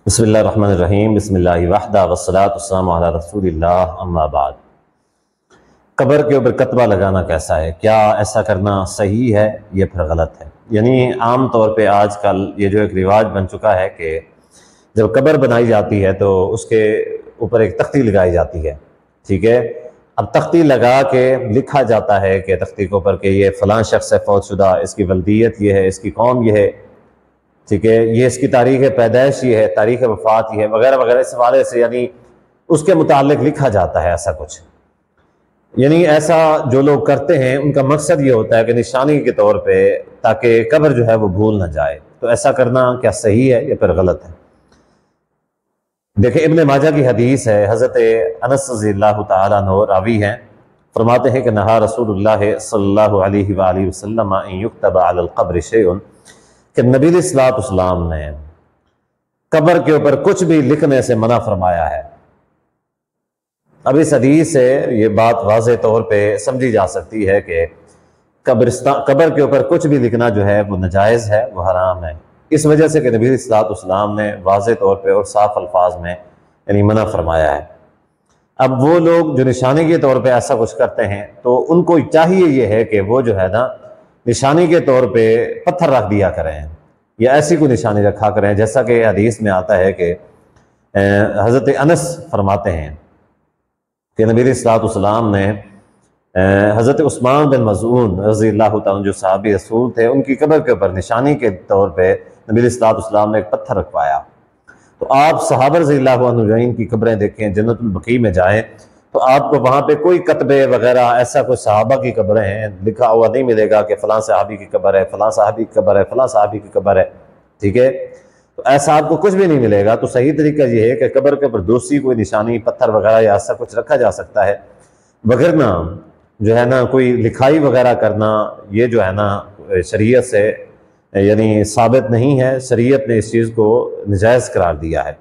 بسم اللہ الرحمن الرحیم بسم اللہ وحدہ والصلاۃ والسلام علی رسول اللہ اما بعد۔ قبر کے اوپر کتبہ لگانا کیسا ہے؟ کیا ایسا کرنا صحیح ہے یا پھر غلط ہے؟ یعنی عام طور پہ آج کل یہ جو ایک رواج بن چکا ہے کہ جب قبر بنائی جاتی ہے تو اس کے اوپر ایک تختی لگائی جاتی ہے، ٹھیک ہے؟ اب تختی لگا کے لکھا جاتا ہے کہ تختی کے اوپر کہ یہ فلاں شخص ہے فوت شدہ، اس کی ولدیت یہ ہے، اس کی قوم یہ ہے، ٹھیک ہے، یہ اس کی تاریخ پیدائش یہ ہے، تاریخ وفات یہ ہے، وغیرہ وغیرہ۔ اس حوالے سے یعنی اس کے متعلق لکھا جاتا ہے ایسا کچھ۔ یعنی ایسا جو لوگ کرتے ہیں ان کا مقصد یہ ہوتا ہے کہ نشانی کے طور پہ تاکہ قبر جو ہے وہ بھول نہ جائے۔ تو ایسا کرنا کیا صحیح ہے یا پھر غلط ہے؟ دیکھیں، ابن ماجہ کی حدیث ہے، حضرت انس رضی اللہ تعالیٰ عنہ راوی ہیں، فرماتے ہیں کہ نہا رسول اللہ صلی اللہ علیہ وآلہ وسلم ان یکتب علی القبر شیء، کہ نبی علیہ الصلوۃ والسلام نے قبر کے اوپر کچھ بھی لکھنے سے منع فرمایا ہے۔ اب اس حدیث سے یہ بات واضح طور پہ سمجھی جا سکتی ہے کہ قبر کے اوپر کچھ بھی لکھنا جو ہے وہ ناجائز ہے، وہ حرام ہے، اس وجہ سے کہ نبی علیہ الصلوۃ والسلام نے واضح طور پہ اور صاف الفاظ میں یعنی منع فرمایا ہے۔ اب وہ لوگ جو نشانی کے طور پہ ایسا کچھ کرتے ہیں تو ان کو چاہیے یہ ہے کہ وہ جو ہے نا نشانی کے طور پہ پتھر رکھ دیا کریں یا ایسی کوئی نشانی رکھا کریں، جیسا کہ حدیث میں آتا ہے کہ حضرت انس فرماتے ہیں کہ نبی علیہ الصلوۃ والسلام نے حضرت عثمان بن مظعون رضی اللہ تعالیٰ جو صحابی رسول تھے، ان کی قبر کے اوپر نشانی کے طور پہ نبی علیہ الصلوۃ والسلام نے ایک پتھر رکھوایا۔ تو آپ صحابہ رضی اللہ عنہ کی قبریں دیکھیں، جنت البقیع میں جائیں تو آپ کو وہاں پہ کوئی کتبے وغیرہ ایسا کوئی صحابہ کی قبریں ہیں لکھا ہوا نہیں ملے گا کہ فلاں صحابی کی قبر ہے، فلاں صحابی کی قبر ہے، فلاں صحابی کی قبر ہے، ٹھیک ہے؟ تو ایسا آپ کو کچھ بھی نہیں ملے گا۔ تو صحیح طریقہ یہ ہے کہ قبر کے اوپر دوسری کوئی نشانی پتھر وغیرہ یا ایسا کچھ رکھا جا سکتا ہے، وگرنہ جو ہے نا کوئی لکھائی وغیرہ کرنا یہ جو ہے نا شریعت سے یعنی ثابت نہیں ہے، شریعت نے اس چیز کو ناجائز قرار دیا ہے۔